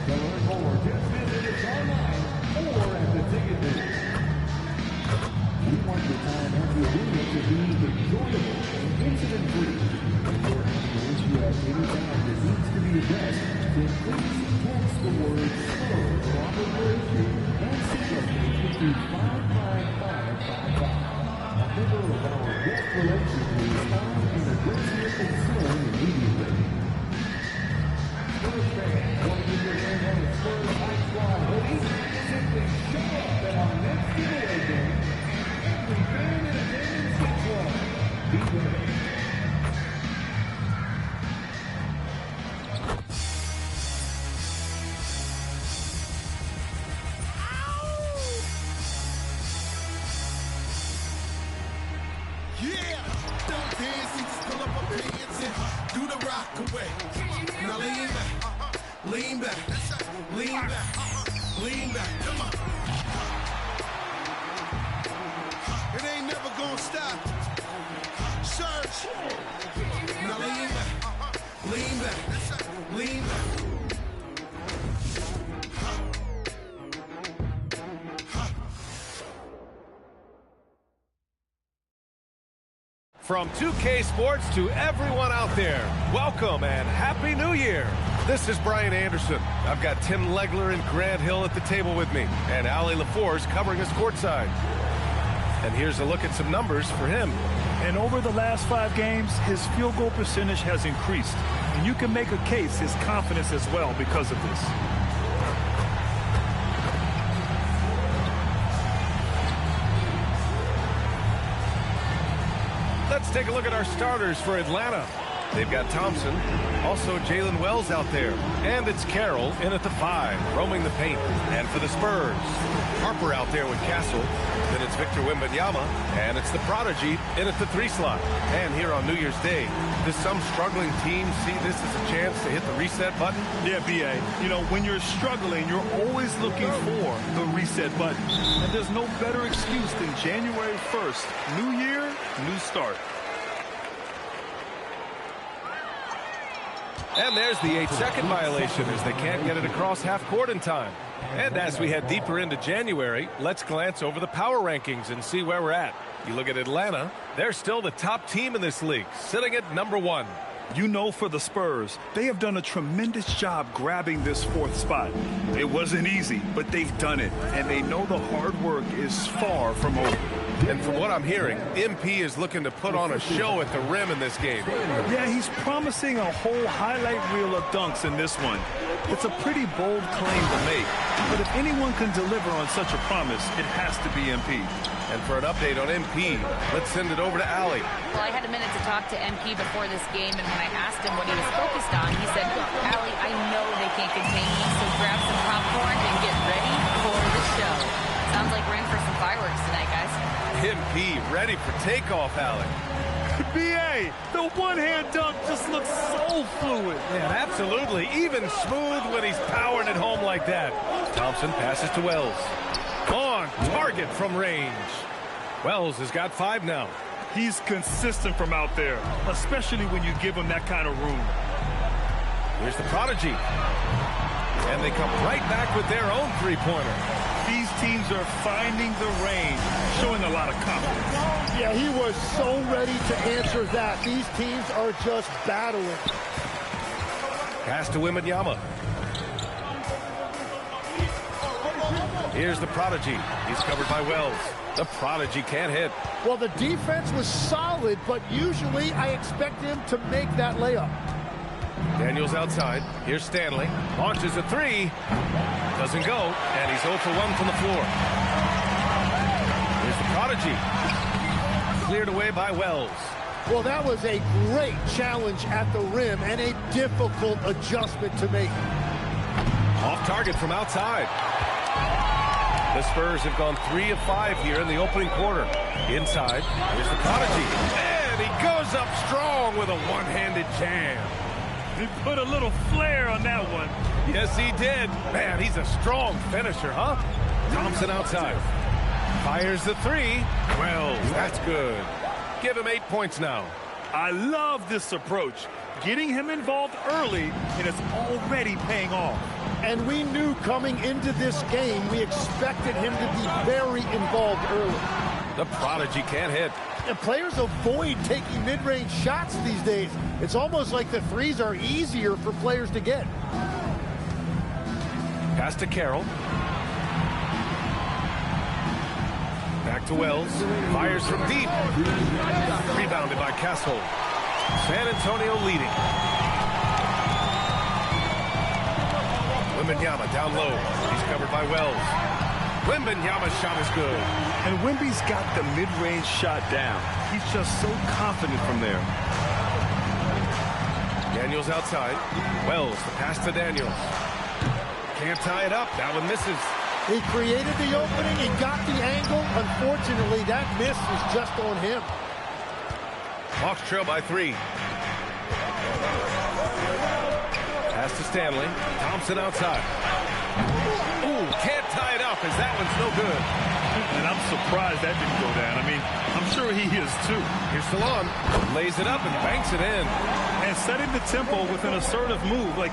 To learn more, just visit us online or at the ticket booth. We want your time at the arena to be enjoyable and incident-free. If you're having an issue at any time that needs to be addressed, then please text the word SLOW for your issue and signal station to 55555. A member of our guest relations will respond and address your concern immediately. Spurs fans, want to get your hands on the Spurs High Squad hoodie? Simply show up at our next giveaway game. Every fan in attendance gets one. Be ready. Yeah! Don't dance, just pull up a pants and do the rock away. Now lean back, lean back, lean back, lean back. Come on. It ain't never gonna stop. Search. Now lean back, lean back, lean back. From 2K Sports to everyone out there, welcome and Happy New Year. This is Brian Anderson. I've got Tim Legler and Grant Hill at the table with me, and Allie LaForce covering us courtside. And here's a look at some numbers for him. And over the last 5 games, his field goal percentage has increased. And you can make a case his confidence as well because of this. Let's take a look at our starters for Atlanta. They've got Thompson, also Jalen Wells out there, and it's Carroll in at the 5, roaming the paint. And for the Spurs, Harper out there with Castle, then it's Victor Wembanyama, and it's the Prodigy in at the 3 slot. And here on New Year's Day, does some struggling team see this as a chance to hit the reset button? Yeah, B.A. You know, when you're struggling, you're always looking for the reset button. And there's no better excuse than January 1st. New year, new start. And there's the 8-second violation as they can't get it across half court in time. And as we head deeper into January, let's glance over the power rankings and see where we're at. You look at Atlanta, they're still the top team in this league, sitting at number 1. You know, for the Spurs, they have done a tremendous job grabbing this 4th spot. It wasn't easy, but they've done it, and they know the hard work is far from over. And from what I'm hearing, MP is looking to put on a show at the rim in this game. Yeah, he's promising a whole highlight reel of dunks in this one. It's a pretty bold claim to make, but if anyone can deliver on such a promise, it has to be MP. And for an update on MP, let's send it over to Allie. Well, I had a minute to talk to MP before this game, and when I asked him what he was focused on, he said, Allie, I know they can't contain me, so grab some popcorn and get ready for the show. Sounds like we're in for some fireworks tonight, guys. MP ready for takeoff, Allie. B.A., the one-hand dunk just looks so fluid. Yeah, absolutely. Even smooth when he's powering it home like that. Thompson passes to Wells. On target from range. Wells has got 5 now. He's consistent from out there, especially when you give him that kind of room. Here's the Prodigy. And they come right back with their own 3-pointer. These teams are finding the range, showing a lot of confidence. Yeah, he was so ready to answer that. These teams are just battling. Pass to Wembanyama. Here's the Prodigy. He's covered by Wells. The Prodigy can't hit. Well, the defense was solid, but usually I expect him to make that layup. Daniels outside. Here's Stanley. Launches a 3. Doesn't go, and he's 0 for 1 from the floor. Here's the Prodigy. Cleared away by Wells. Well, that was a great challenge at the rim and a difficult adjustment to make. Off target from outside. The Spurs have gone 3 of 5 here in the opening quarter. Inside, here's the Prodigy. And he goes up strong with a one-handed jam. He put a little flair on that one. Yes, he did. Man, he's a strong finisher, huh? Thompson outside. Fires the 3. Well, that's good. Give him 8 points now. I love this approach. Getting him involved early, and it's already paying off. And we knew coming into this game, we expected him to be very involved early. The prodigy can't hit. And players avoid taking mid-range shots these days. It's almost like the threes are easier for players to get. Pass to Carroll. Back to Wells. Fires from deep. Rebounded by Castle. San Antonio leading. Wembanyama down low. He's covered by Wells. Wembanyama's shot is good. And Wemby's got the mid-range shot down. He's just so confident from there. Daniels outside. Wells, the pass to Daniels. Can't tie it up. That one misses. He created the opening. He got the angle. Unfortunately, that miss was just on him. Hawks trail by 3. Pass to Stanley. Thompson outside. Ooh, can't tie it up as that one's no good. And I'm surprised that didn't go down. I mean, I'm sure he is too. Here's Salon. Lays it up and banks it in. And setting the tempo with an assertive move. Like,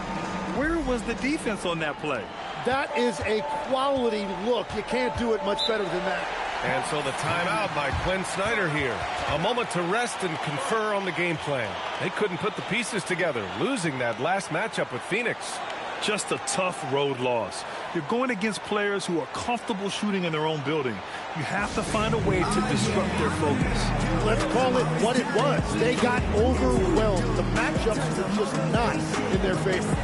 where was the defense on that play? That is a quality look. You can't do it much better than that. And so the timeout by Quinn Snyder here. A moment to rest and confer on the game plan. They couldn't put the pieces together, losing that last matchup with Phoenix. Just a tough road loss. You're going against players who are comfortable shooting in their own building. You have to find a way to disrupt their focus. Let's call it what it was. They got overwhelmed. The matchups were just not in their favor.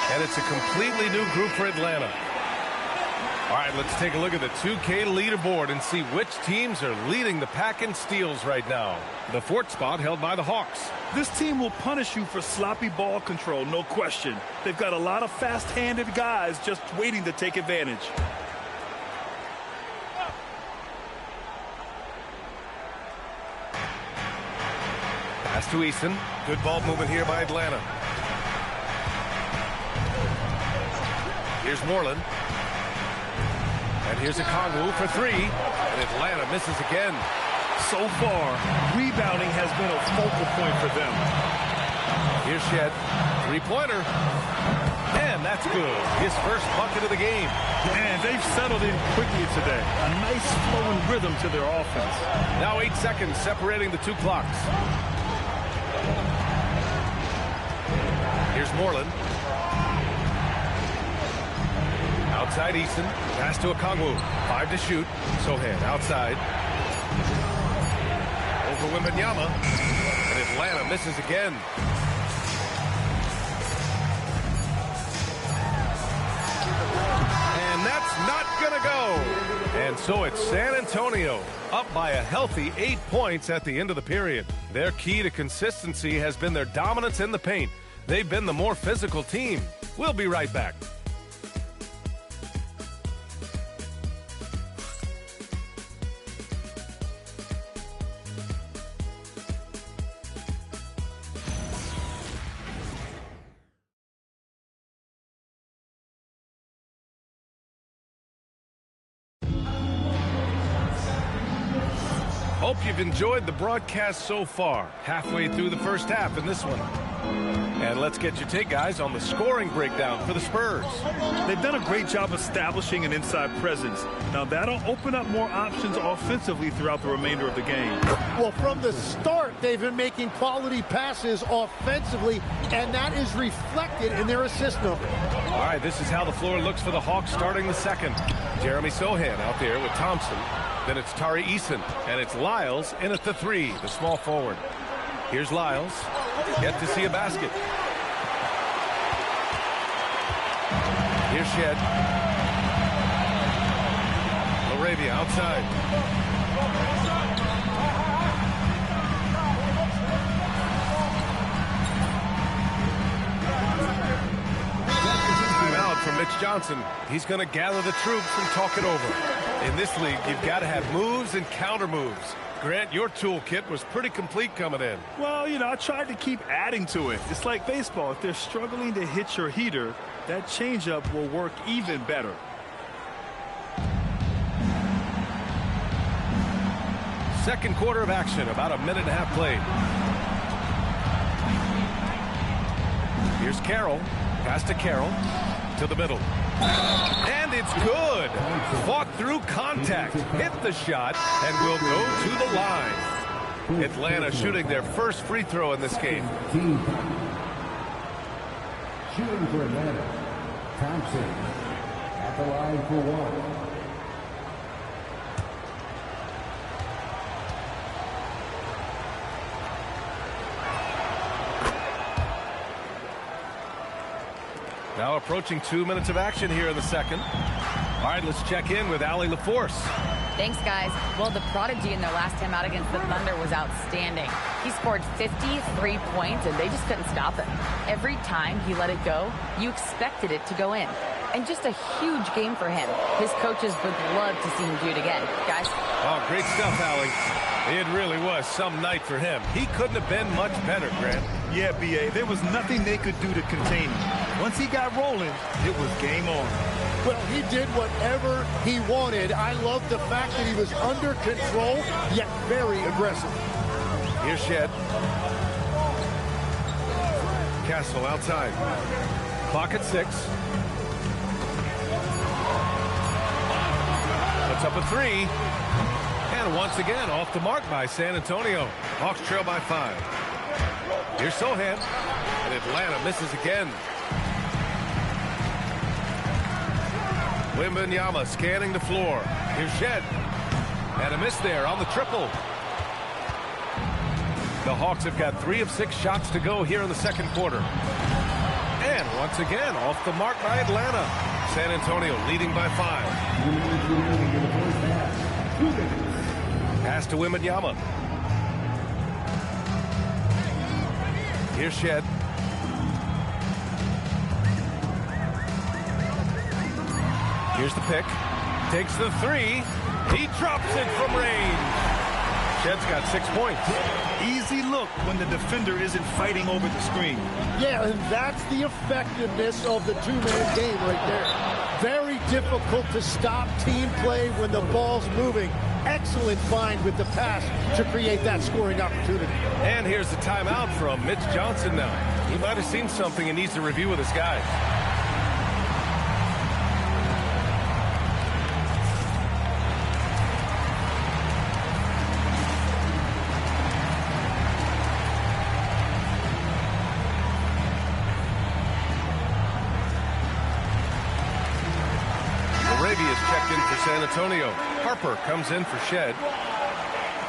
And it's a completely new group for Atlanta. All right, let's take a look at the 2K leaderboard and see which teams are leading the pack in steals right now. The 4th spot held by the Hawks. This team will punish you for sloppy ball control, no question. They've got a lot of fast-handed guys just waiting to take advantage. Pass to Easton. Good ball movement here by Atlanta. Here's Moreland. And here's Okongwu for 3. And Atlanta misses again. So far, rebounding has been a focal point for them. Here's Shed. 3-pointer. And that's good. His first bucket of the game. And they've settled in quickly today. A nice flowing rhythm to their offense. Now 8 seconds separating the 2 clocks. Here's Moreland. Outside Easton. Pass to Okongwu. 5 to shoot. Sohan outside. Over Wembanyama. And Atlanta misses again. And that's not going to go. And so it's San Antonio up by a healthy 8 points at the end of the period. Their key to consistency has been their dominance in the paint. They've been the more physical team. We'll be right back. Hope you've enjoyed the broadcast so far. Halfway through the first half in this one. And let's get your take, guys, on the scoring breakdown for the Spurs. They've done a great job establishing an inside presence. Now, that'll open up more options offensively throughout the remainder of the game. Well, from the start, they've been making quality passes offensively, and that is reflected in their assist number. All right, this is how the floor looks for the Hawks starting the second. Jeremy Sohan out there with Thompson. Then it's Tari Eason, and it's Lyles in at the 3, the small forward. Here's Lyles. Yet to see a basket. Here's Shed. Laravia outside. Out from Mitch Johnson. He's going to gather the troops and talk it over. In this league, you've got to have moves and counter moves. Grant, your toolkit was pretty complete coming in. Well, you know, I tried to keep adding to it. It's like baseball. If they're struggling to hit your heater, that changeup will work even better. Second quarter of action, about a minute and a half played. Here's Carroll. Pass to Carroll. To the middle. And it's good. Fought through contact. Hit the shot and will go to the line. Atlanta shooting their first free throw in this game. Shooting for Atlanta, Thompson at the line for 1. Now approaching 2 minutes of action here in the second. All right, let's check in with Allie LaForce. Thanks, guys. Well, the prodigy in their last time out against the Thunder was outstanding. He scored 53 points, and they just couldn't stop him. Every time he let it go, you expected it to go in. And just a huge game for him. His coaches would love to see him do it again. Guys? Oh, great stuff, Allie. It really was some night for him. He couldn't have been much better, Grant. Yeah, B.A., there was nothing they could do to contain him. Once he got rolling, it was game on. Well, he did whatever he wanted. I love the fact that he was under control, yet very aggressive. Here's Shed. Castle outside. Clock at 6. Puts up a 3. And once again, off the mark by San Antonio. Hawks trail by 5. Here's Sohan. And Atlanta misses again. Wembanyama scanning the floor. Here's Shed. And a miss there on the triple. The Hawks have got 3 of 6 shots to go here in the second quarter. And once again, off the mark by Atlanta. San Antonio leading by 5. Pass to Wembanyama. Here's Shed. Here's the pick. Takes the 3. He drops it from range. Shed's got 6 points. Easy look when the defender isn't fighting over the screen. Yeah, and that's the effectiveness of the two-man game right there. Very difficult to stop team play when the ball's moving. Excellent find with the pass to create that scoring opportunity. And here's the timeout from Mitch Johnson now. He might have seen something and needs to review with his guys. San Antonio. Harper comes in for Shed.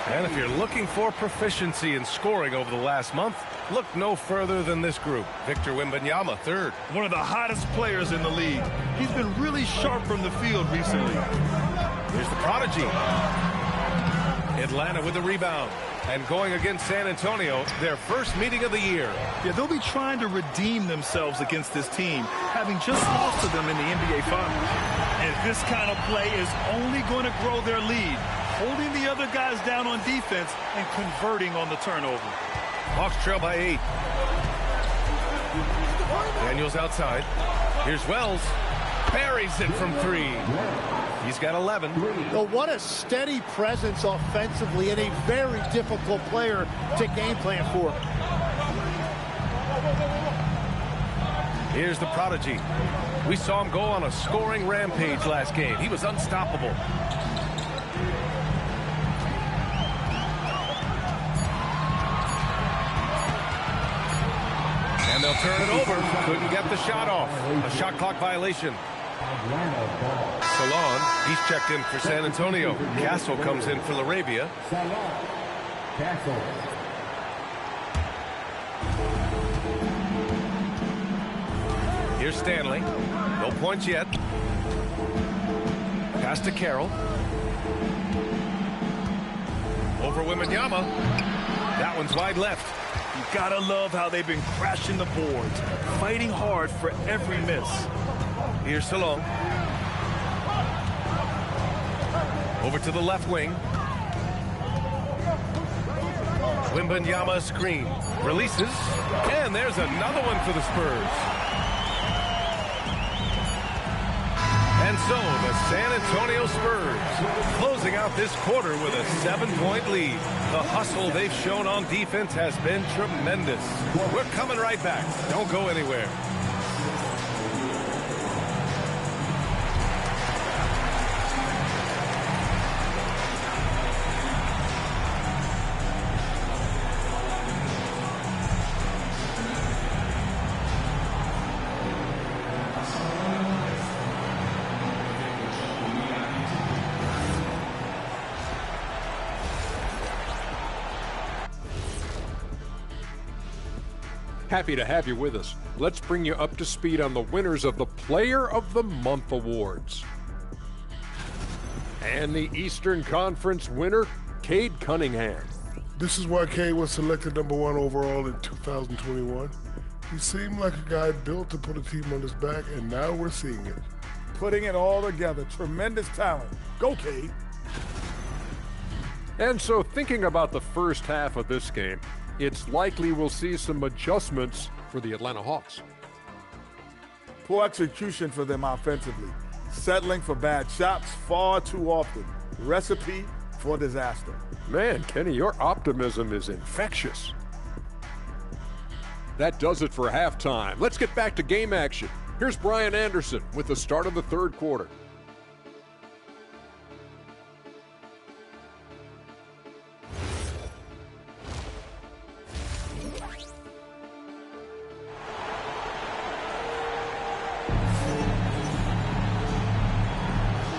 And if you're looking for proficiency in scoring over the last month, look no further than this group. Victor Wembanyama, 3rd. One of the hottest players in the league. He's been really sharp from the field recently. Here's the prodigy. Atlanta with the rebound. And going against San Antonio, their first meeting of the year. Yeah, they'll be trying to redeem themselves against this team, having just lost to them in the NBA Finals. And this kind of play is only going to grow their lead, holding the other guys down on defense and converting on the turnover. Hawks trail by 8. Daniels outside. Here's Wells. Buries it from 3. He's got 11. Well, what a steady presence offensively and a very difficult player to game plan for. Here's the prodigy. We saw him go on a scoring rampage last game. He was unstoppable. And they'll turn it over. Couldn't get the shot off. A shot clock violation. Salon, he's checked in for San Antonio. Castle comes in for Laravia. Castle. Here's Stanley. No points yet. Pass to Carroll. Over Wembanyama. That one's wide left. You gotta love how they've been crashing the boards, fighting hard for every miss. Here's Salon. Over to the left wing. Wembanyama screen. Releases. And there's another one for the Spurs. And so the San Antonio Spurs closing out this quarter with a 7-point lead. The hustle they've shown on defense has been tremendous. We're coming right back. Don't go anywhere. Happy to have you with us. Let's bring you up to speed on the winners of the Player of the Month awards. And the Eastern Conference winner, Cade Cunningham. This is why Cade was selected #1 overall in 2021. He seemed like a guy built to put a team on his back, and now we're seeing it. Putting it all together. Tremendous talent. Go, Cade. And so thinking about the first half of this game, it's likely we'll see some adjustments for the Atlanta Hawks. Poor execution for them offensively. Settling for bad shots far too often. Recipe for disaster. Man, Kenny, your optimism is infectious. That does it for halftime. Let's get back to game action. Here's Brian Anderson with the start of the third quarter.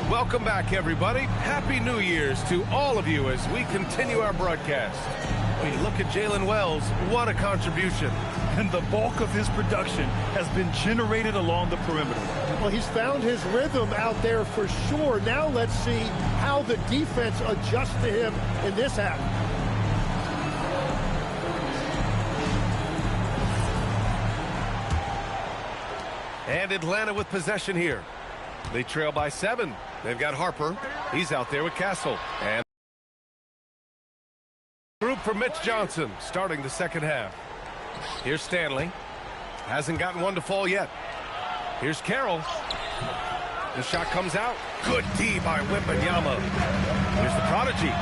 Welcome back, everybody. Happy New Year's to all of you as we continue our broadcast. When you look at Jalen Wells, what a contribution. And the bulk of his production has been generated along the perimeter. Well, he's found his rhythm out there for sure. Now let's see how the defense adjusts to him in this half. And Atlanta with possession here. They trail by 7. They've got Harper. He's out there with Castle. And group for Mitch Johnson starting the second half. Here's Stanley. Hasn't gotten one to fall yet. Here's Carroll. The shot comes out. Good D by Wembanyama. Here's the prodigy.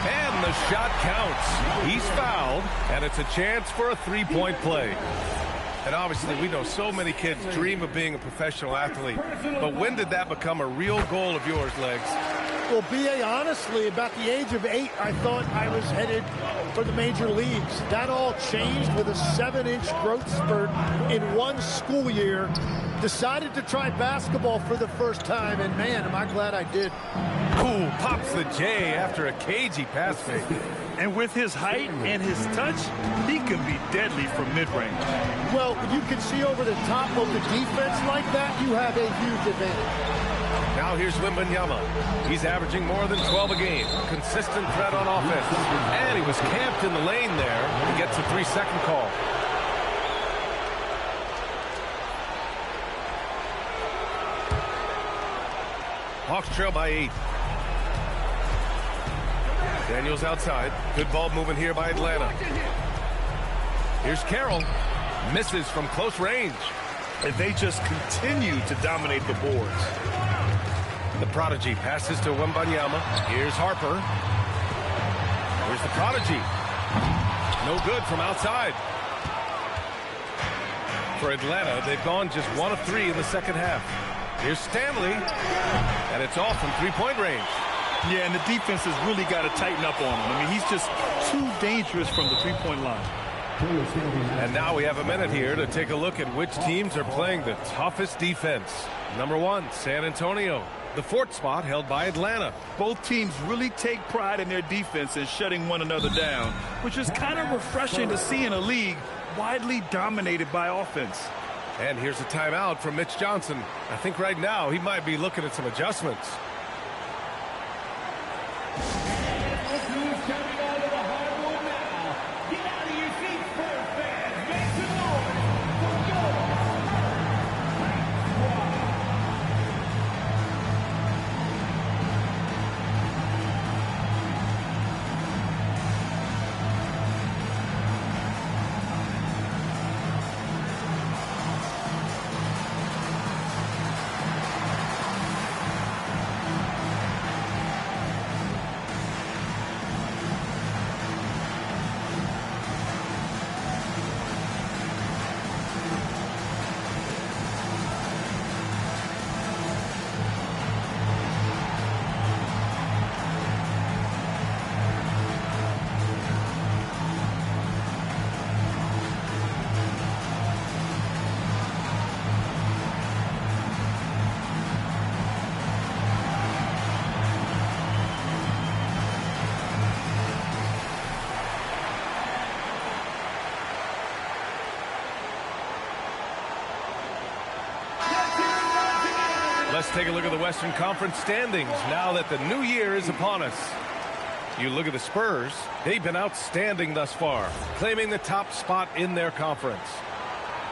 And the shot counts. He's fouled, and it's a chance for a three-point play. And obviously, we know so many kids dream of being a professional athlete. But when did that become a real goal of yours, Legs? Well, B.A., honestly, about the age of 8, I thought I was headed for the major leagues. That all changed with a 7-inch growth spurt in one school year. Decided to try basketball for the first time, and man, am I glad I did. Ooh, pops the J after a cagey pass fake. And with his height and his touch, he can be deadly from mid-range. Well, you can see over the top of the defense like that, you have a huge advantage. Now here's Wembanyama. He's averaging more than 12 a game. Consistent threat on offense. And he was camped in the lane there. He gets a 3-second call. Hawks trail by 8. Daniels outside. Good ball movement here by Atlanta. Here's Carroll. Misses from close range. And they just continue to dominate the boards. The prodigy passes to Wembanyama. Here's Harper. Here's the prodigy. No good from outside. For Atlanta, they've gone just 1 of 3 in the second half. Here's Stanley. And it's off from three-point range. Yeah, and the defense has really got to tighten up on him. I mean, he's just too dangerous from the three-point line. And now we have a minute here to take a look at which teams are playing the toughest defense. Number 1, San Antonio. The 4th spot held by Atlanta. Both teams really take pride in their defense and shutting one another down, which is kind of refreshing to see in a league widely dominated by offense. And here's a timeout from Mitch Johnson. I think right now he might be looking at some adjustments. Let's take a look at the Western Conference standings now that the new year is upon us. You look at the Spurs, they've been outstanding thus far, claiming the top spot in their conference.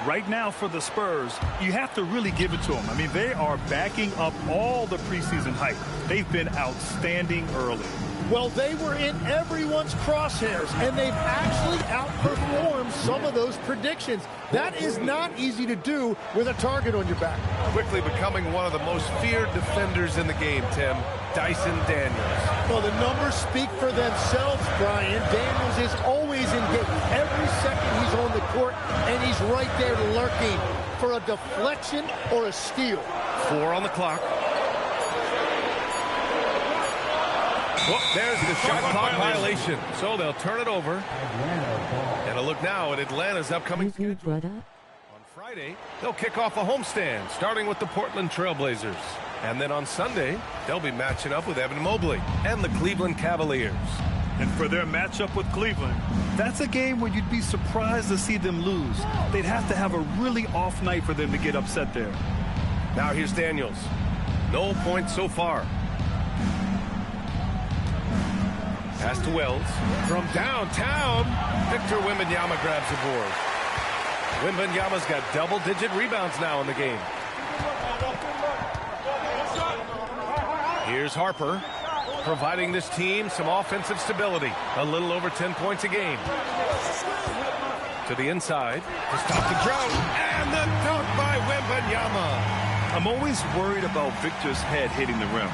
Right now for the Spurs, you have to really give it to them. I mean, they are backing up all the preseason hype. They've been outstanding early. Well, they were in everyone's crosshairs, and they've actually outperformed some of those predictions. That is not easy to do with a target on your back. Quickly becoming one of the most feared defenders in the game, Tim, Dyson Daniels. Well, the numbers speak for themselves, Brian. Daniels is always engaged. Every second he's on the court, and he's right there lurking for a deflection or a steal. 4 on the clock. Well, there's the shot clock violation. So they'll turn it over. And a look now at Atlanta's upcoming schedule. On Friday, they'll kick off a homestand, starting with the Portland Trailblazers. And then on Sunday, they'll be matching up with Evan Mobley and the Cleveland Cavaliers. And for their matchup with Cleveland, that's a game where you'd be surprised to see them lose. They'd have to have a really off night for them to get upset there. Now here's Daniels. No points so far. Pass to Wells. From downtown, Victor Wembanyama grabs the board. Wembanyama's got double-digit rebounds now in the game. Here's Harper, providing this team some offensive stability. A little over 10 points a game. To the inside, to stop the drought, and the dunk by Wembanyama. I'm always worried about Victor's head hitting the rim.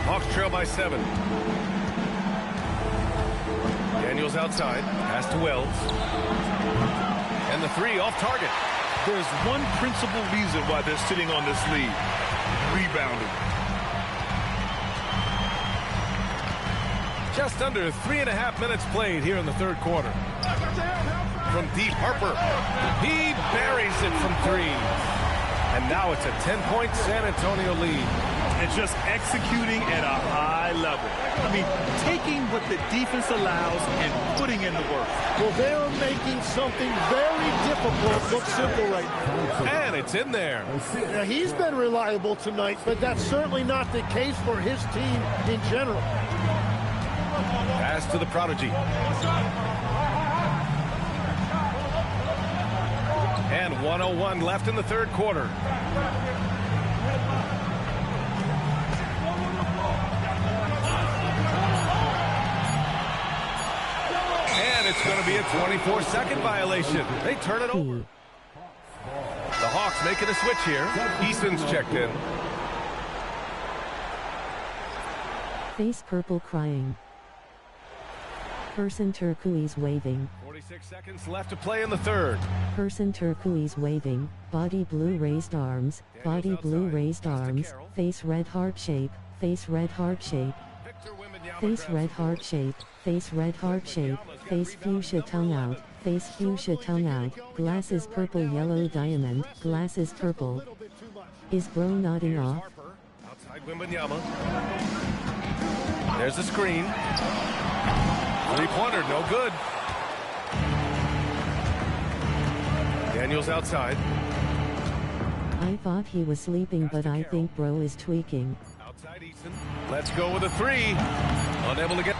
Hawks trail by 7. Daniels outside. Pass to Wells. And the 3 off target. There's one principal reason why they're sitting on this lead. Rebounding. Just under 3.5 minutes played here in the third quarter. From deep, Harper. He buries it from 3. And now it's a 10-point San Antonio lead. And just executing at a high level. I mean, taking what the defense allows and putting in the work. Well, they're making something very difficult look simple right now. And it's in there. Now, he's been reliable tonight, but that's certainly not the case for his team in general. Pass to the prodigy. And 1:01 left in the third quarter. And it's going to be a 24-second violation. They turn it over. The Hawks making a switch here. Easton's checked in. Face purple crying. Person turquoise waving. 46 seconds left to play in the third. Person turquoise waving. Body blue raised arms. Body blue raised arms. Face red heart shape. Face red heart shape. face red heart shape, face red heart shape, face fuchsia tongue out, face fuchsia tongue out, glasses purple yellow diamond, glasses purple. Is bro nodding off? Harper outside Wembanyama. There's the screen. Three-pointer, no good. Daniels outside. I thought he was sleeping, but I think bro is tweaking. Outside Eason. Let's go with a three. Unable to get.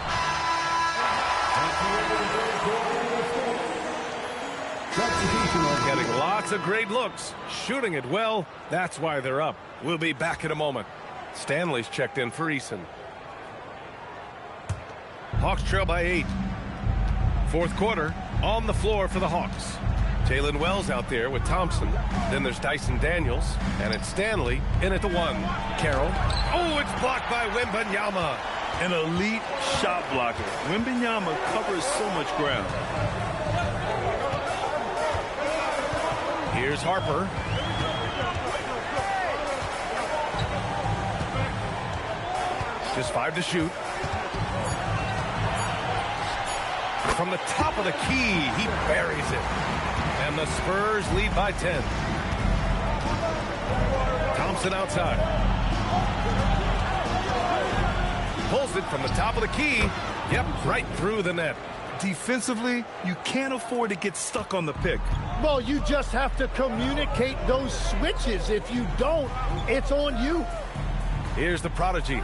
Getting lots of great looks. Shooting it well. That's why they're up. We'll be back in a moment. Stanley's checked in for Eason. Hawks trail by 8. Fourth quarter on the floor for the Hawks. Jalen Wells out there with Thompson. Then there's Dyson Daniels. And it's Stanley in at the 1. Carroll. Oh, it's blocked by Wembanyama. An elite shot blocker. Wembanyama covers so much ground. Here's Harper. Just 5 to shoot. From the top of the key, he buries it. And the Spurs lead by 10. Thompson outside. Pulls it from the top of the key. Yep, right through the net. Defensively, you can't afford to get stuck on the pick. Well, you just have to communicate those switches. If you don't, it's on you. Here's the prodigy.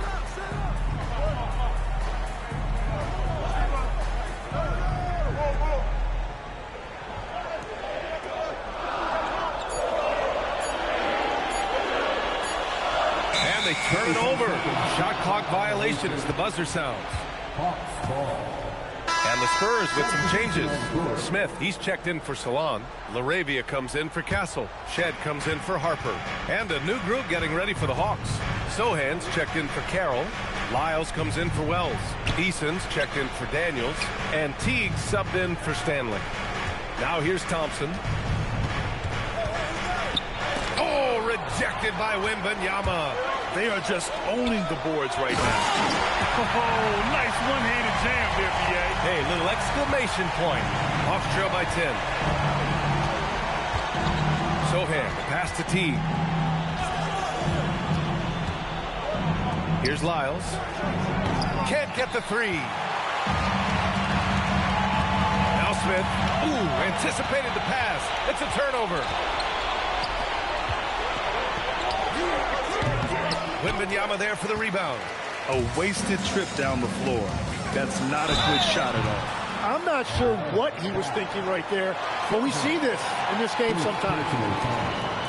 And they turn it over. Shot clock violation as the buzzer sounds. And the Spurs with some changes. Smith, he's checked in for Salon. LaRavia comes in for Castle. Shed comes in for Harper. And a new group getting ready for the Hawks. Sohan's checked in for Carroll. Lyles comes in for Wells. Eason's checked in for Daniels. And Teague subbed in for Stanley. Now here's Thompson. Oh, rejected by Wembanyama. They are just owning the boards right now. Oh, nice one-handed jam there, B.A. Hey, little exclamation point. Hawks trail by 10. Sohan, pass to Teague. Here's Lyles. Can't get the three. Now Smith. Ooh, anticipated the pass. It's a turnover. Wembanyama there for the rebound. A wasted trip down the floor. That's not a good shot at all. I'm not sure what he was thinking right there, but we see this in this game sometimes.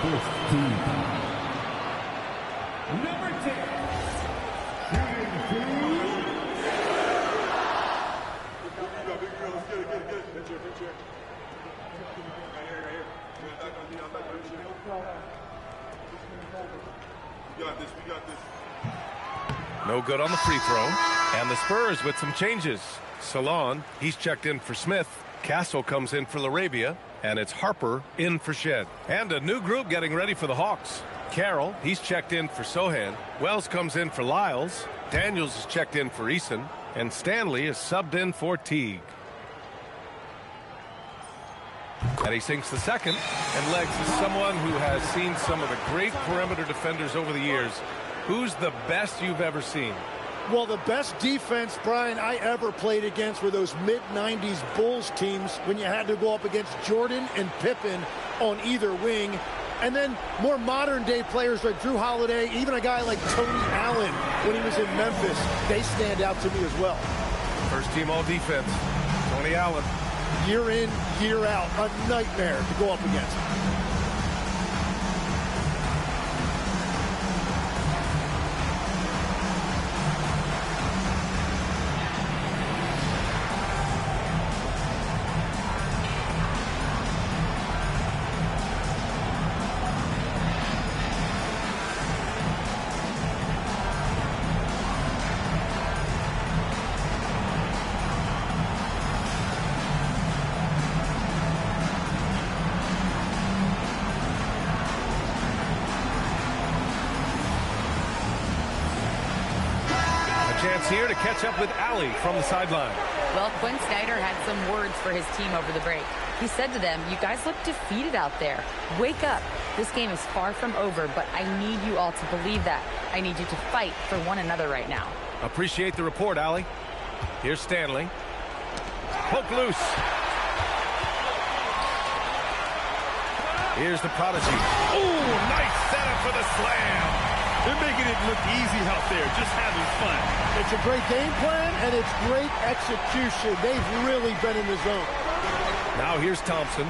Number 10. No good on the free throw. And the Spurs with some changes. Salon, he's checked in for Smith. Castle comes in for LaRavia. And it's Harper in for Shed. And a new group getting ready for the Hawks. Carroll, he's checked in for Sohan. Wells comes in for Lyles. Daniels is checked in for Eason. And Stanley is subbed in for Teague. And he sinks the second. And Legs is someone who has seen some of the great perimeter defenders over the years. Who's the best you've ever seen? Well, the best defense, Brian, I ever played against were those mid-90s Bulls teams when you had to go up against Jordan and Pippen on either wing. And then more modern-day players like Drew Holiday, even a guy like Tony Allen when he was in Memphis, they stand out to me as well. First team all defense, Tony Allen. Year in, year out, a nightmare to go up against. chance here to catch up with Allie from the sideline. Well, Quinn Snyder had some words for his team over the break. He said to them, "You guys look defeated out there. Wake up. This game is far from over, but I need you all to believe that. I need you to fight for one another right now." Appreciate the report, Allie. Here's Stanley. Poke loose. Here's the prodigy. Ooh, nice setup for the slam. They're making it look easy out there, just having fun. It's a great game plan, and it's great execution. They've really been in the zone. Now here's Thompson.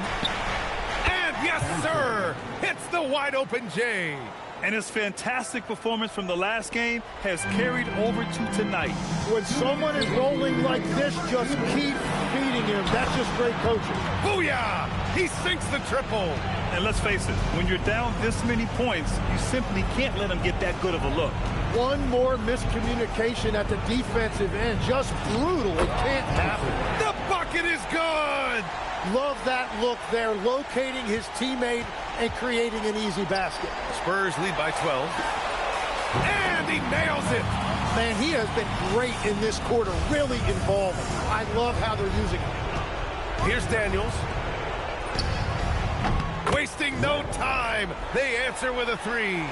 And yes, sir, hits the wide open J. And his fantastic performance from the last game has carried over to tonight. When someone is rolling like this, just keep feeding him. That's just great coaching. Booyah! He sinks the triple. And let's face it, when you're down this many points, you simply can't let him get that good of a look. One more miscommunication at the defensive end. Just brutal. It can't happen. The bucket is good. Love that look there, locating his teammate and creating an easy basket. Spurs lead by 12. And he nails it. Man, he has been great in this quarter, really involved. I love how they're using him. Here's Daniels. Wasting no time. They answer with a three.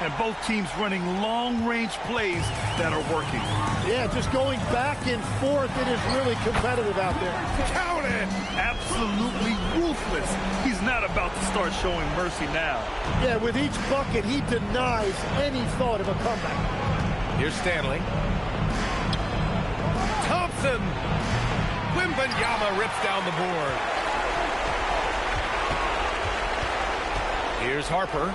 And both teams running long-range plays that are working. Yeah, just going back and forth. It is really competitive out there. Count it! Absolutely ruthless. He's not about to start showing mercy now. Yeah, with each bucket, he denies any thought of a comeback. Here's Stanley. Thompson! Wembanyama rips down the board. Here's Harper.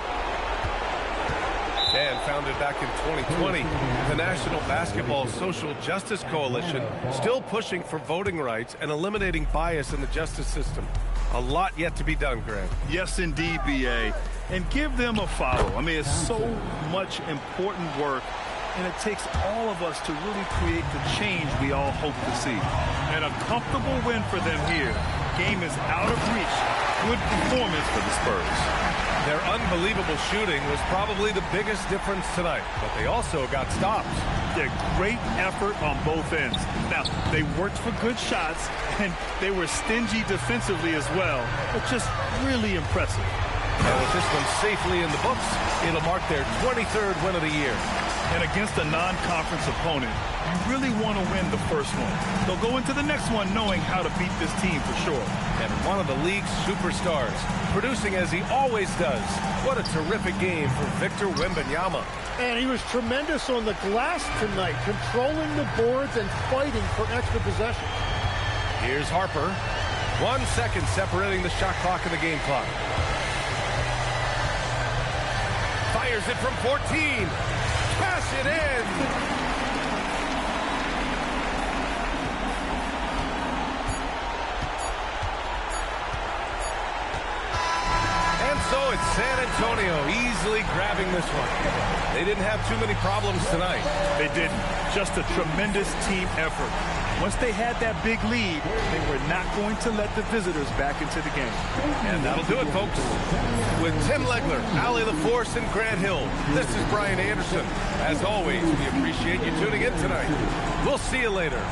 And founded back in 2020, the National Basketball Social Justice Coalition still pushing for voting rights and eliminating bias in the justice system. A lot yet to be done, Grant. Yes, indeed, B.A. And give them a follow. I mean, it's so much important work, and it takes all of us to really create the change we all hope to see. And a comfortable win for them here. Game is out of reach. Good performance for the Spurs. Their unbelievable shooting was probably the biggest difference tonight, but they also got stops. Yeah, great effort on both ends. Now, they worked for good shots, and they were stingy defensively as well, but just really impressive. And with this one safely in the books, it'll mark their 23rd win of the year. And against a non-conference opponent, you really want to win the first one. They'll go into the next one knowing how to beat this team for sure. And one of the league's superstars, producing as he always does. What a terrific game for Victor Wembanyama. And he was tremendous on the glass tonight, controlling the boards and fighting for extra possession. Here's Harper. 1 second separating the shot clock and the game clock. Fires it from 14. Cash it in. And so it's San Antonio easily grabbing this one. They didn't have too many problems tonight. They didn't. Just a tremendous team effort. Once they had that big lead, they were not going to let the visitors back into the game. And that'll do it, folks. With Tim Legler, Allie LaForce, and Grant Hill, this is Brian Anderson. As always, we appreciate you tuning in tonight. We'll see you later.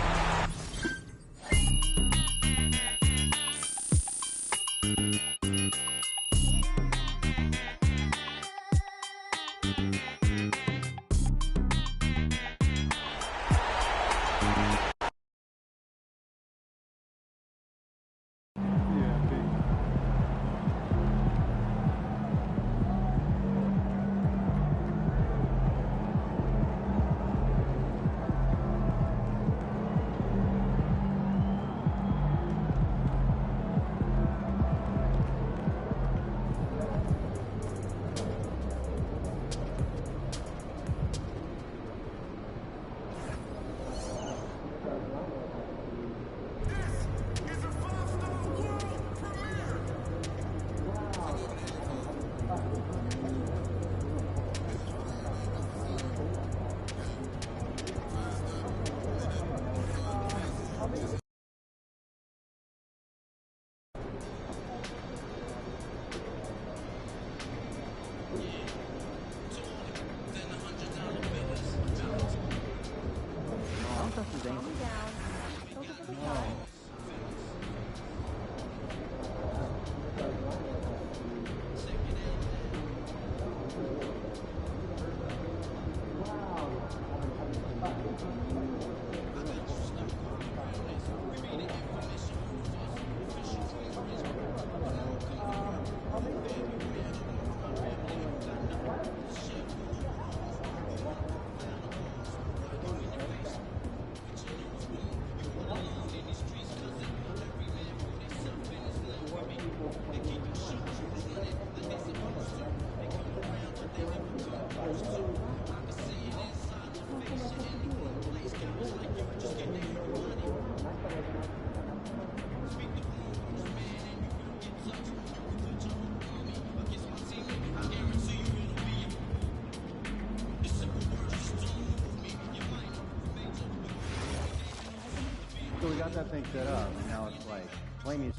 got that thing set up, and now it's like, play me.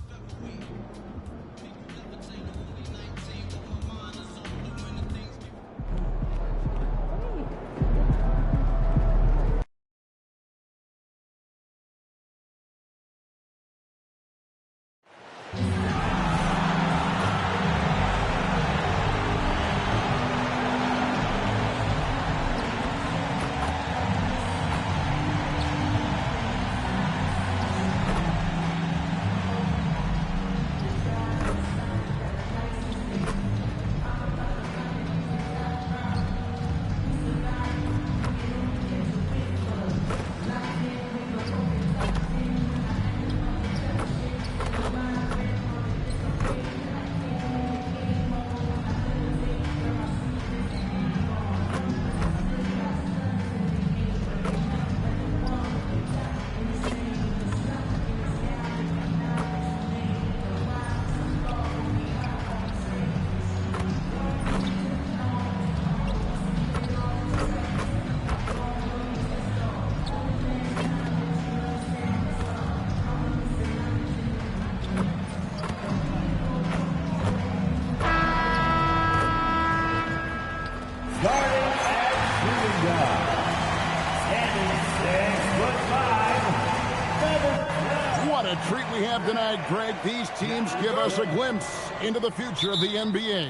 What a treat we have tonight, Greg. These teams give us a glimpse into the future of the NBA.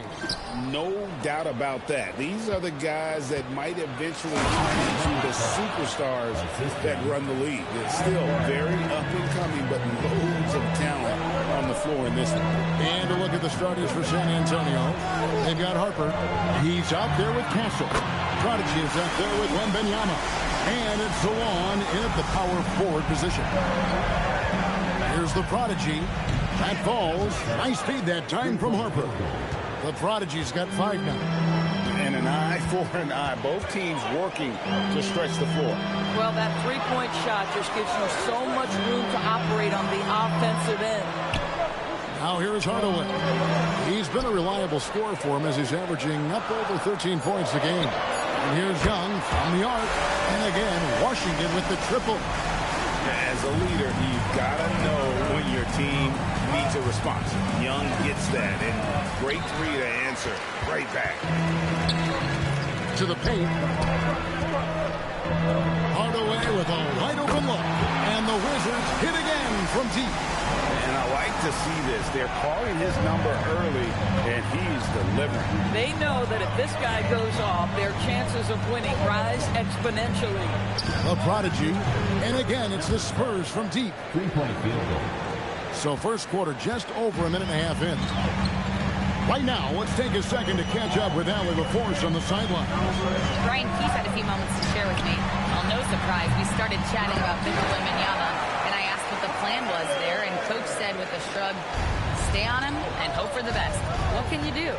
No doubt about that. These are the guys that might eventually turn into the superstars that run the league. They're still very up and coming, but loads of talent on the floor in this one. And a look at the starters for San Antonio. They've got Harper. He's out there with Castle. Prodigy is out there with Wembanyama. And it's Zawan in at the power forward position. Here's the Prodigy. That falls. Nice feed that time from Harper. The Prodigy's got 5 now. And an eye for an eye. Both teams working to stretch the floor. Well, that three-point shot just gives you so much room to operate on the offensive end. Now here's Hardaway. He's been a reliable scorer for him as he's averaging up over 13 points a game. And here's Young from the arc. And again, Washington with the triple. As a leader, you've got to know when your team needs a response. Young gets that, and great three to answer right back. To the paint. Hardaway with a wide open look. And the Wizards hit again from deep. And I like to see this. They're calling his number early, and he's delivering. They know that if this guy goes off, their chances of winning rise exponentially. The Prodigy. And again, it's the Spurs from deep. 3-point field goal. So first quarter just over a minute and a half in. Right now, let's take a second to catch up with Allie LaForce on the sideline. Brian Keith had a few moments to share with me. Well, no surprise, we started chatting about Victor Wembanyama, and I asked what the plan was there, and Coach said with a shrug, stay on him and hope for the best. What can you do?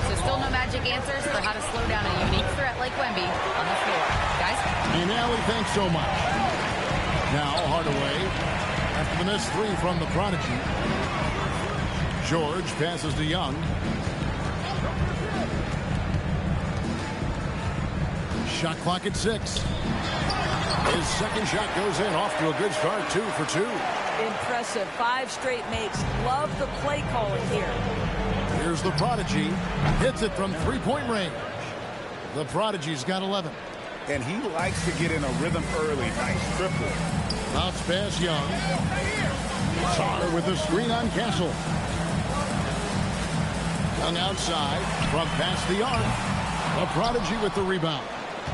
So still no magic answers for how to slow down a unique threat like Wemby on the floor. Guys? And Allie, thanks so much. Now, Hardaway, after the missed three from the Prodigy. George passes to Young. Shot clock at 6. His second shot goes in, off to a good start, 2 for 2. Impressive. 5 straight makes. Love the play calling here. Here's the Prodigy. Hits it from 3-point range. The Prodigy's got 11. And he likes to get in a rhythm early. Nice triple. Bounce pass Young. Sarr with the screen on Castle. Young outside from past the arc. The Prodigy with the rebound.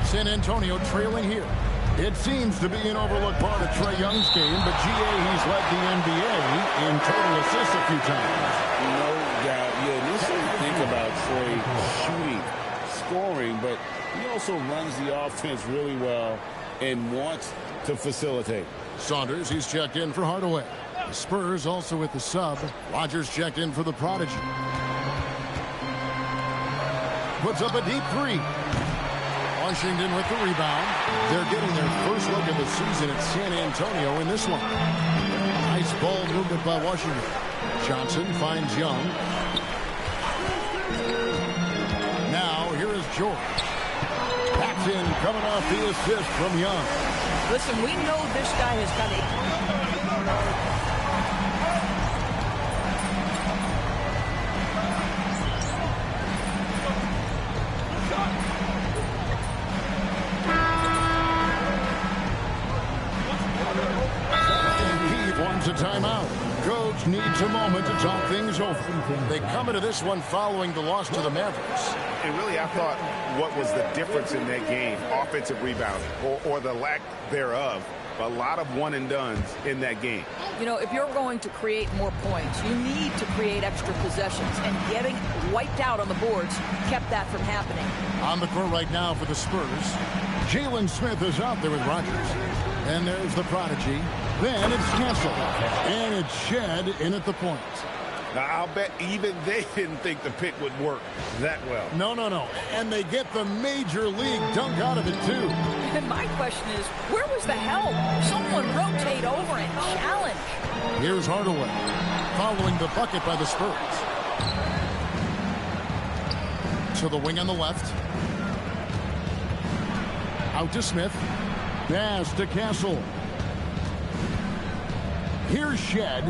San Antonio trailing here. It seems to be an overlooked part of Trae Young's game, but GA, he's led the NBA in total assists a few times. No doubt. You initially think about Trae shooting, scoring, but he also runs the offense really well and wants to facilitate. Saunders, he's checked in for Hardaway. The Spurs also with the sub. Rogers checked in for the Prodigy. Puts up a deep 3. Washington with the rebound. They're getting their first look of the season at San Antonio in this one. Nice ball movement by Washington. Johnson finds Young. Now here is George. Paxson coming off the assist from Young. Listen, we know this guy has got a... timeout. Coach needs a moment to talk things over. They come into this one following the loss to the Mavericks. And really, I thought what was the difference in that game, offensive rebounding, or the lack thereof. A lot of one-and-dones in that game. You know, if you're going to create more points, you need to create extra possessions. And getting wiped out on the boards kept that from happening. On the court right now for the Spurs, Jalen Smith is out there with Rodgers. And there's the prodigy. Then it's canceled. And it's Shed in at the point. Now, I'll bet even they didn't think the pick would work that well. No. And they get the major league dunk out of it, too. And my question is, where was the help? Someone rotate over and challenge. Here's Hardaway, following the bucket by the Spurs. To the wing on the left. Out to Smith. Pass to Castle. Here's Shed.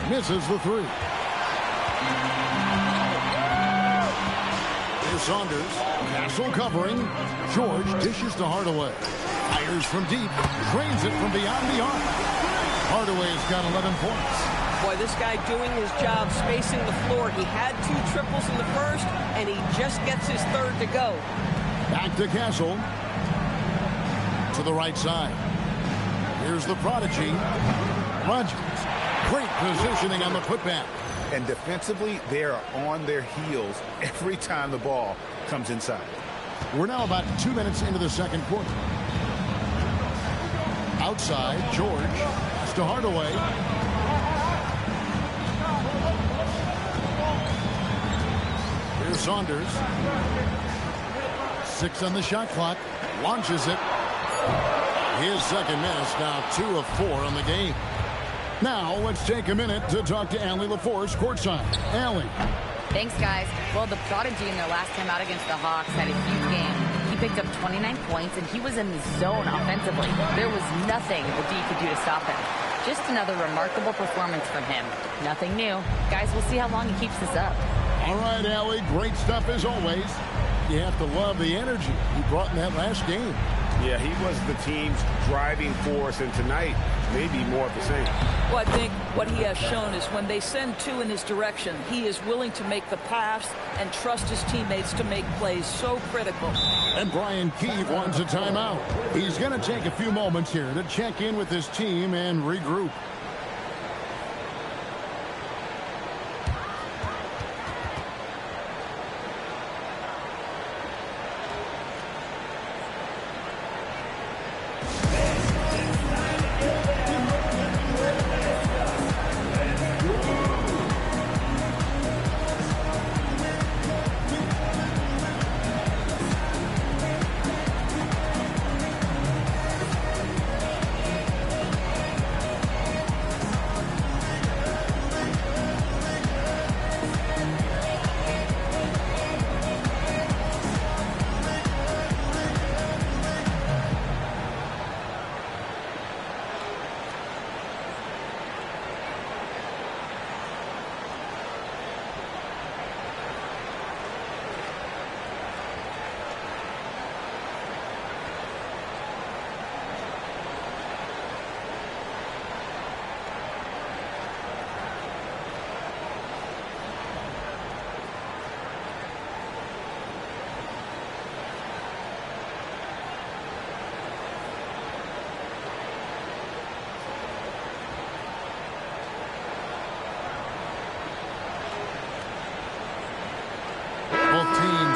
Misses the three. Here's Saunders. Castle covering. George dishes to Hardaway. Fires from deep. Drains it from beyond the arc. Hardaway's got 11 points. Boy, this guy doing his job spacing the floor. He had 2 triples in the first, and he just gets his third to go. Back to Castle. To the right side. Here's the prodigy. Rodgers. Great positioning on the putback. And defensively, they are on their heels every time the ball comes inside. We're now about 2 minutes into the second quarter. Outside, George. Pass to Hardaway. Here's Saunders. 6 on the shot clock. Launches it. His second miss, now 2 of 4 on the game. Now, let's take a minute to talk to Allie LaForce courtside. Allie. Thanks, guys. Well, the prodigy in their last time out against the Hawks had a huge game. He picked up 29 points, and he was in the zone offensively. There was nothing the D could do to stop him. Just another remarkable performance from him. Nothing new. Guys, we'll see how long he keeps this up. All right, Allie, great stuff as always. You have to love the energy he brought in that last game. Yeah, he was the team's driving force, and tonight, maybe more of the same. Well, I think what he has shown is when they send 2 in his direction, he is willing to make the pass and trust his teammates to make plays so critical. And Brian Keefe wants a timeout. He's going to take a few moments here to check in with his team and regroup.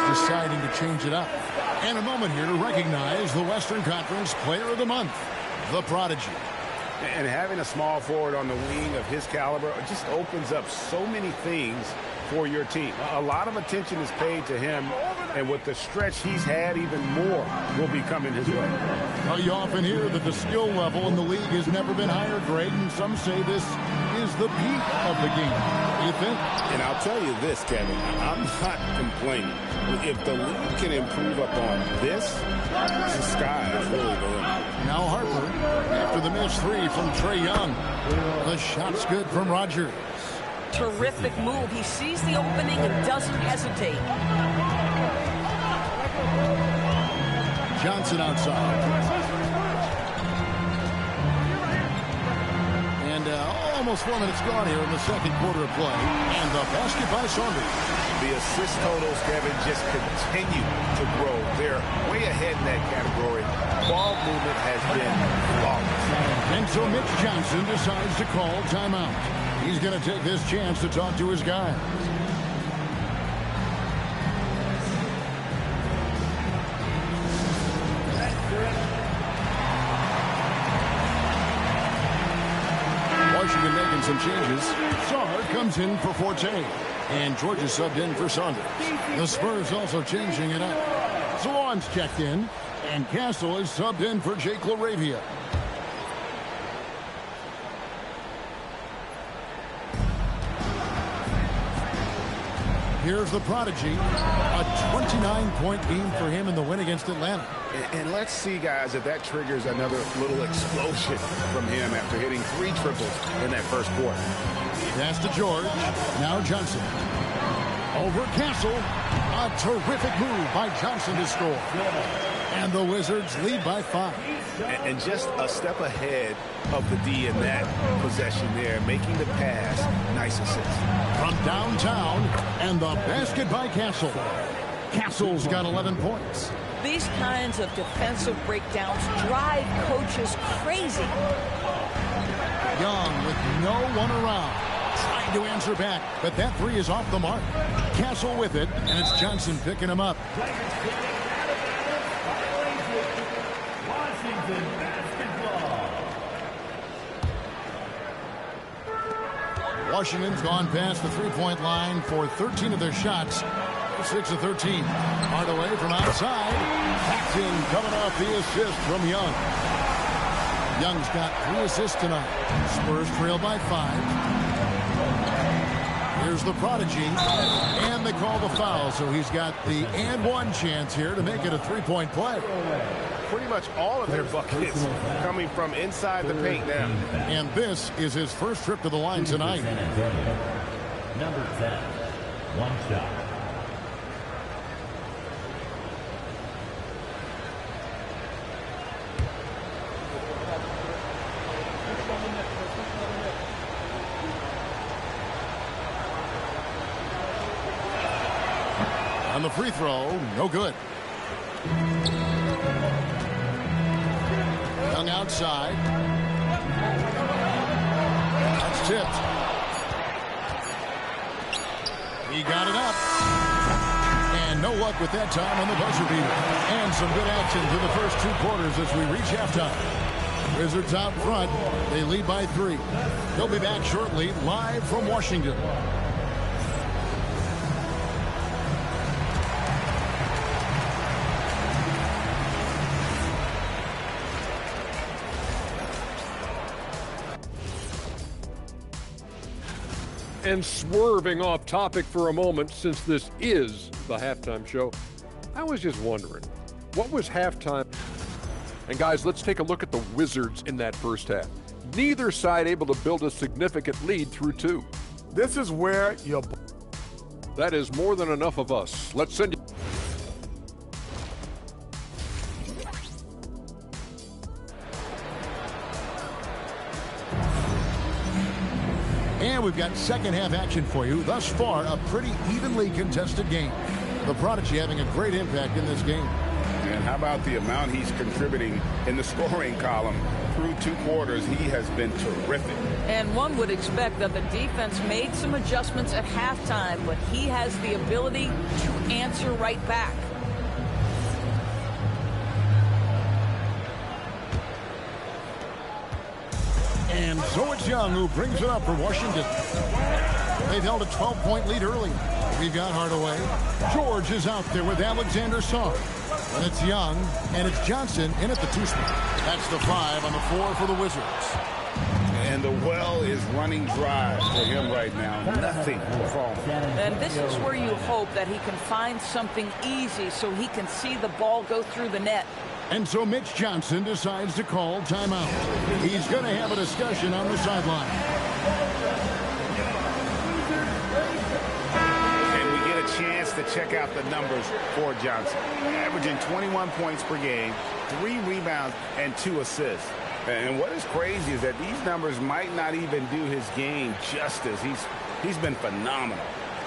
Deciding to change it up. And a moment here to recognize the Western Conference Player of the Month, the prodigy. And having a small forward on the wing of his caliber just opens up so many things for your team. A lot of attention is paid to him, and with the stretch he's had, even more will be coming his way. Well, you often hear that the skill level in the league has never been higher, Greg, and some say this is the peak of the game. You think? And I'll tell you this, Kevin, I'm not complaining. If the league can improve upon this, the sky is really the limit. Now Harper, after the missed 3 from Trae Young. The shot's good from Rodgers. Terrific move. He sees the opening and doesn't hesitate. Johnson outside. And almost 4 minutes gone here in the second quarter of play. And the basket by Saunders. The assist totals, Kevin, just continue to grow. They're way ahead in that category. Ball movement has been flawless. And so Mitch Johnson decides to call timeout. He's going to take this chance to talk to his guys. Washington making some changes. Sarr comes in for Forte. And Georgia subbed in for Saunders. The Spurs also changing it up. Swan's checked in. And Castle is subbed in for Jake LaRavia. Here's the prodigy. A 29-point game for him in the win against Atlanta. And let's see, guys, if that triggers another little explosion from him after hitting 3 triples in that first quarter. Pass to George. Now Johnson. Over Castle. A terrific move by Johnson to score. And the Wizards lead by 5. And just a step ahead of the D in that possession there, making the pass. Nice assist. From downtown, and the basket by Castle. Castle's got 11 points. These kinds of defensive breakdowns drive coaches crazy. Young with no one around. Trying to answer back, but that 3 is off the mark. Castle with it, and it's Johnson picking him up. Washington basketball. Washington's gone past the 3-point line for 13 of their shots. 6 of 13. Hardaway from outside. Paxton coming off the assist from Young. Young's got 3 assists tonight. Spurs trail by 5. Here's the prodigy. And they call the foul, so he's got the and one chance here to make it a 3-point play. Pretty much all of their buckets coming from inside the paint now. And this is his first trip to the line tonight. Number 10, one shot. On the free throw, no good. Young outside. That's tipped. He got it up. And no luck with that time on the buzzer beater. And some good action through the first 2 quarters as we reach halftime. Wizards out front. They lead by 3. They'll be back shortly, live from Washington. And swerving off topic for a moment, since this is the halftime show, I was just wondering, what was halftime? And guys, let's take a look at the Wizards in that first half. Neither side able to build a significant lead through 2. This is where you're... That is more than enough of us. Let's send you... And we've got second half action for you. Thus far, a pretty evenly contested game. The prodigy having a great impact in this game. And how about the amount he's contributing in the scoring column? Through 2 quarters, he has been terrific. And one would expect that the defense made some adjustments at halftime, but he has the ability to answer right back. And so it's Young who brings it up for Washington. They've held a 12-point lead early. We've got Hardaway. George is out there with Alexander Sarr. And it's Young, and it's Johnson in at the 2 spot. That's the 5 on the floor for the Wizards. And the well is running dry for him right now. Nothing falling. And this is where you hope that he can find something easy so he can see the ball go through the net. And so Mitch Johnson decides to call timeout. He's going to have a discussion on the sideline. And we get a chance to check out the numbers for Johnson. Averaging 21 points per game, 3 rebounds, and 2 assists. And what is crazy is that these numbers might not even do his game justice. He's been phenomenal.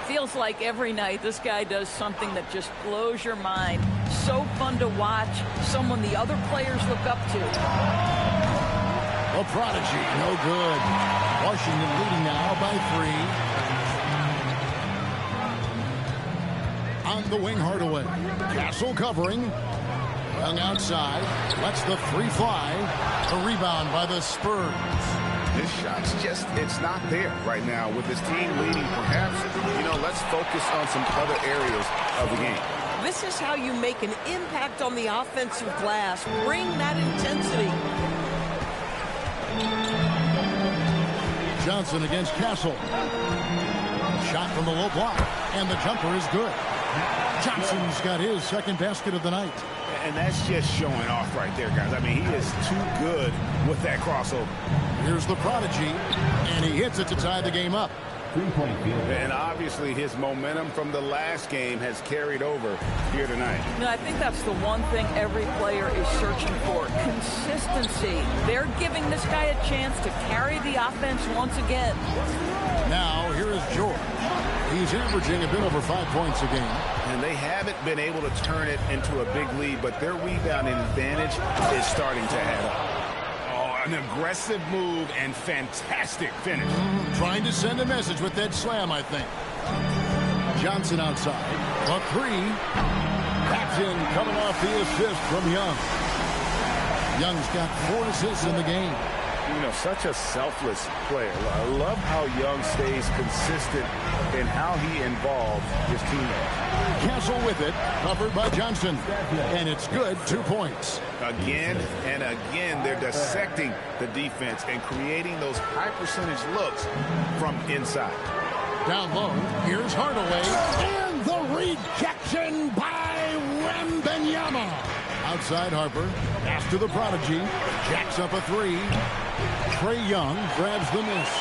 Feels like every night this guy does something that just blows your mind. So fun to watch. Someone the other players look up to. A prodigy, no good. Washington leading now by 3. On the wing, Hardaway. Castle covering. Young outside. Lets the 3 fly. A rebound by the Spurs. This shot's just, it's not there right now. With his team leading, perhaps, let's focus on some other areas of the game. This is how you make an impact on the offensive glass. Bring that intensity. Johnson against Castle. Shot from the low block, and the jumper is good. Johnson's got his second basket of the night. And that's just showing off right there, guys. I mean, he is too good with that crossover. Here's the prodigy, and he hits it to tie the game up. And obviously his momentum from the last game has carried over here tonight. I think that's the one thing every player is searching for. Consistency. They're giving this guy a chance to carry the offense once again. Now, here is George. He's averaging a bit over 5 points a game. And they haven't been able to turn it into a big lead, but their rebounding advantage is starting to add up. An aggressive move and fantastic finish. Trying to send a message with that slam, I think. Johnson outside. A 3. That's in, coming off the assist from Young. Young's got 4 assists in the game. Such a selfless player. I love how Young stays consistent in how he involves his teammates. Castle with it, covered by Johnson. And it's good, 2 points. Again and again, they're dissecting the defense and creating those high percentage looks from inside. Down low, here's Hardaway. And the rejection by Wembanyama. Outside Harper, pass to the prodigy. Jacks up a 3. Trae Young grabs the miss.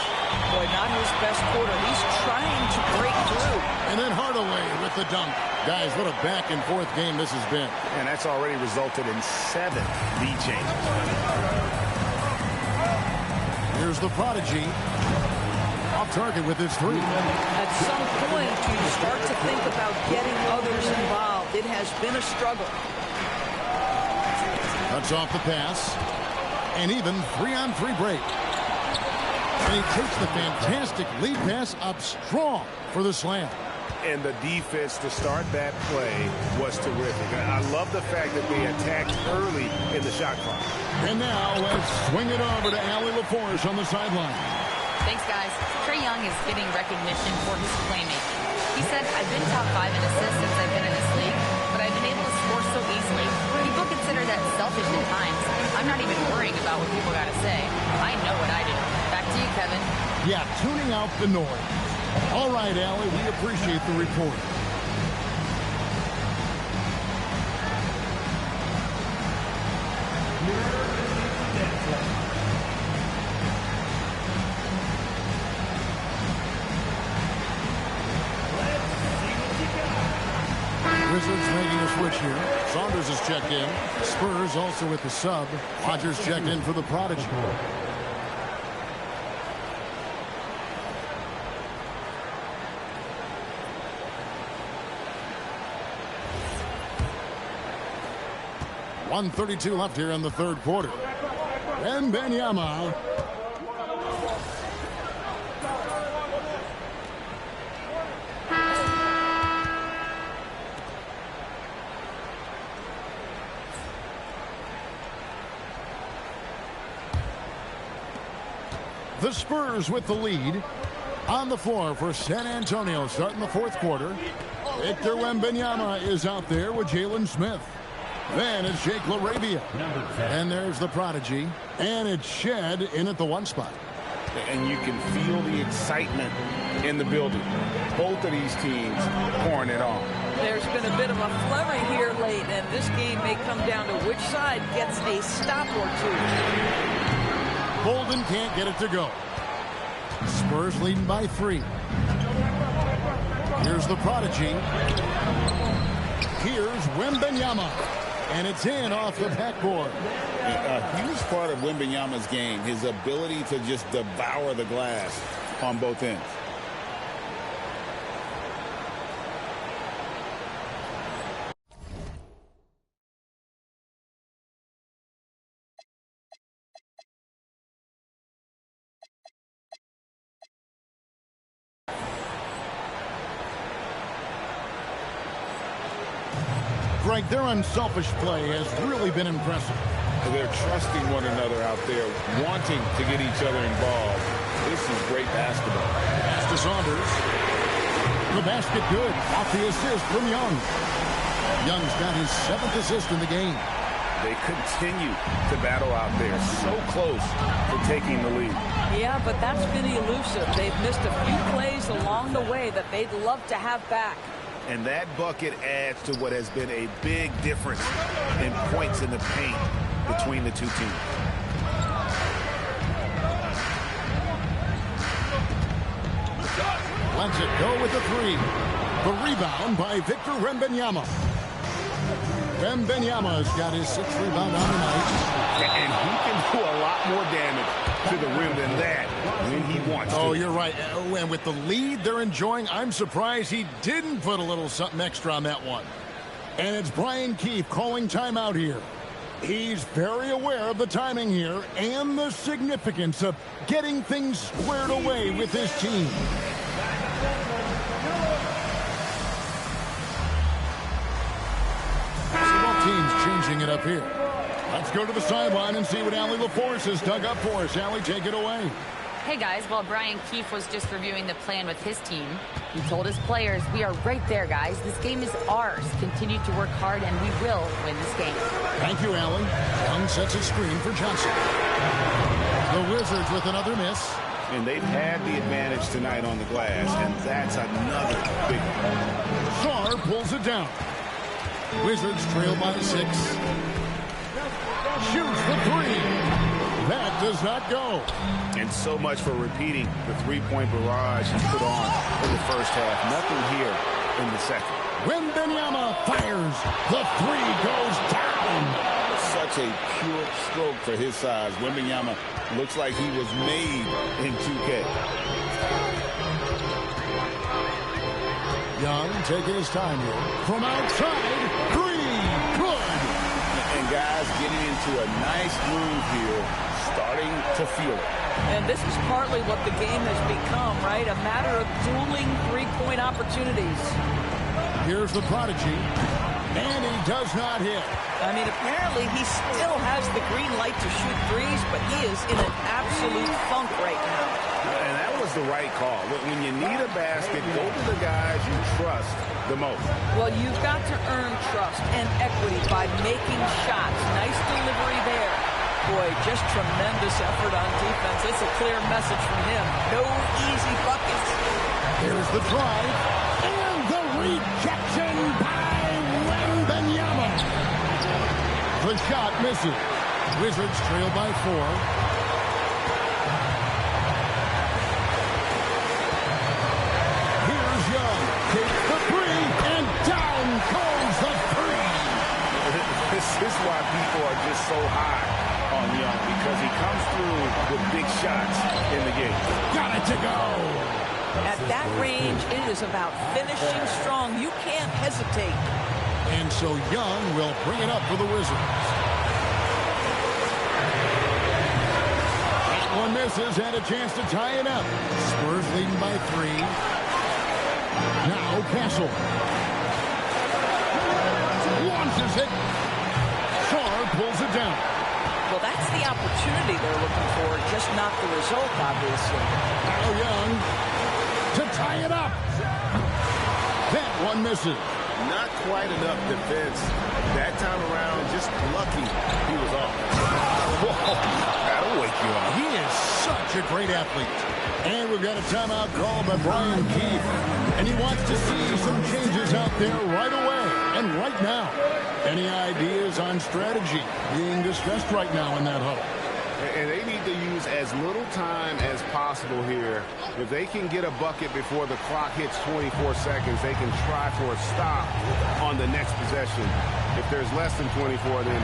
Boy, not his best quarter. He's trying to break through. And then Hardaway with the dunk. Guys, what a back-and-forth game this has been. And that's already resulted in 7 lead changes. Here's the prodigy. Off target with his 3. At some point, you start to think about getting others involved. It has been a struggle. Cuts off the pass. And even 3-on-3 break. And he takes the fantastic lead pass up strong for the slam. And the defense to start that play was terrific. I love the fact that they attacked early in the shot clock. And now let's swing it over to Allie LaForge on the sideline. Thanks, guys. Trae Young is getting recognition for his playmaking. He said, I've been top 5 in assists since I've been in this league, but I've been able to score so easily. People consider that selfish at times. I'm not even worrying about what people got to say. I know what I do. Back to you, Kevin. Yeah, tuning out the noise. All right, Allie, we appreciate the report. Wizards making a switch here. Saunders is checked in. Spurs also with the sub. Rodgers checked in for the prodigy. .132 left here in the third quarter. Wembanyama. The Spurs with the lead. On the floor for San Antonio starting the fourth quarter. Victor Wembanyama is out there with Jalen Smith. Then it's Jake LaRavia. And there's the prodigy. And it's Shed in at the 1 spot. And you can feel the excitement in the building. Both of these teams pouring it on. There's been a bit of a flurry here late, and this game may come down to which side gets a stop or 2. Bolden can't get it to go. Spurs leading by 3. Here's the prodigy. Here's Wembanyama. And it's in off the backboard. A huge part of Wembanyama's game, his ability to just devour the glass on both ends. Greg, their unselfish play has really been impressive. They're trusting one another out there, wanting to get each other involved. This is great basketball. Pass to Saunders. The basket good. Off the assist from Young. Young's got his 7th assist in the game. They continue to battle out there, so close to taking the lead. Yeah, but that's been elusive. They've missed a few plays along the way that they'd love to have back. And that bucket adds to what has been a big difference in points in the paint between the two teams. Lets it go with the 3. The rebound by Victor Wembanyama. Wembanyama's got his 6th rebound on the night. And he can do a lot more damage to the rim than that when he wants to. Oh, you're right. And with the lead they're enjoying, I'm surprised he didn't put a little something extra on that one. And it's Brian Keefe calling timeout here. He's very aware of the timing here and the significance of getting things squared away with his team. Both teams changing it up here. Let's go to the sideline and see what Allie LaForce has dug up for us. Allie, take it away. Hey guys, while Brian Keefe was just reviewing the plan with his team, he told his players, we are right there, guys. This game is ours. Continue to work hard and we will win this game. Thank you, Allen. Young sets a screen for Johnson. The Wizards with another miss. And they've had the advantage tonight on the glass, and that's another big one. Sarr pulls it down. Wizards trail by 6. Shoots the 3. That does not go. And so much for repeating the three-point barrage he put on in the first half. Nothing here in the second. Wembanyama fires. The 3 goes down. Such a pure stroke for his size. Wembanyama looks like he was made in 2K. Young taking his time here. From outside, 3. Good. And guys getting into a nice groove here, starting to feel it. And this is partly what the game has become, right? A matter of dueling three-point opportunities. Here's the prodigy. And he does not hit. I mean, apparently he still has the green light to shoot threes, but he is in an absolute funk right now. And that was the right call. When you need a basket, go to the guys you trust the most. Well, you've got to earn trust and equity by making shots. Nice delivery there. Boy, just tremendous effort on defense. It's a clear message from him. No easy buckets. Here's the drive. And the rejection by Wembanyama. The shot misses. Wizards trail by 4. Takes the 3, and down goes the 3. This is why people are just so high on Young, because he comes through with big shots in the game. Got it to go. At that range, it is about finishing strong. You can't hesitate. And so Young will bring it up for the Wizards. That one misses and a chance to tie it up. Spurs leading by 3. Now Castle launches it. Sarr pulls it down. Well, that's the opportunity they're looking for, just not the result, obviously. Now Young to tie it up. That one misses. Not quite enough defense that time around. Just lucky he was off. Whoa, that'll wake you up. He is such a great athlete. And we've got a timeout called by Brian Keefe. And he wants to see some changes out there right away and right now. Any ideas on strategy being discussed right now in that huddle? And they need to use as little time as possible here. If they can get a bucket before the clock hits 24 seconds, they can try for a stop on the next possession. If there's less than 24, then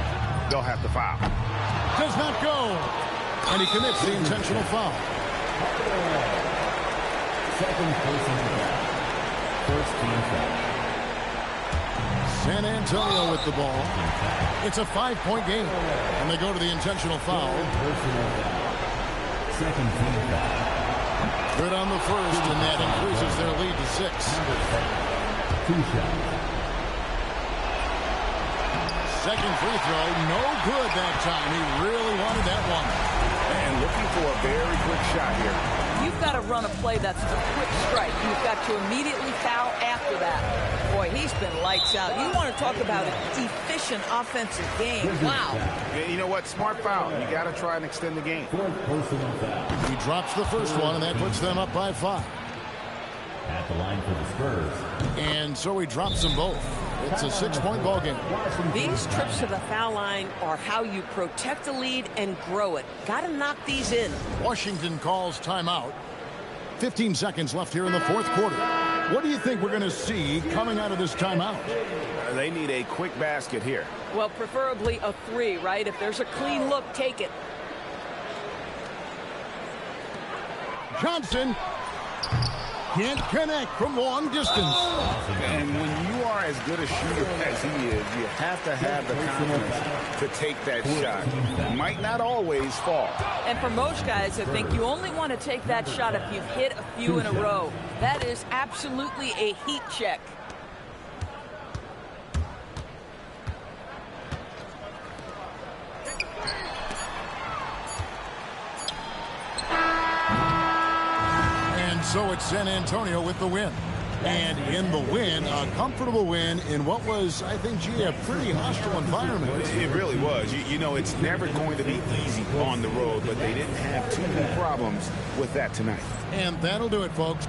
they'll have to foul. Does not go. And he commits the intentional foul. Second personal foul. First team foul. San Antonio with the ball. It's a 5-point game. And they go to the intentional foul. Second team foul. Good on the first, and that increases their lead to 6. 2 shots. Second free throw, no good that time. He really wanted that one. And looking for a very quick shot here. You've got to run a play that's a quick strike. You've got to immediately foul after that. Boy, he's been lights out. You want to talk about an efficient offensive game. Wow. And you know what? Smart foul. You got to try and extend the game. Fourth personal foul. He drops the first one, and that puts them up by 5. At the line for the Spurs. And so he drops them both. It's a 6-point ball game. These trips to the foul line are how you protect the lead and grow it. Got to knock these in. Washington calls timeout. 15 seconds left here in the fourth quarter. What do you think we're going to see coming out of this timeout? They need a quick basket here. Well, preferably a 3, right? If there's a clean look, take it. Johnson can't connect from long distance. And when you are as good a shooter as he is, you have to have the confidence to take that shot. It might not always fall. And for most guys, I think you only want to take that shot if you've hit a few in a row. That is absolutely a heat check. So it's San Antonio with the win. And in the win, a comfortable win in what was, I think, a pretty hostile environment. It really was. You know, it's never going to be easy on the road, but they didn't have too many problems with that tonight. And that'll do it, folks.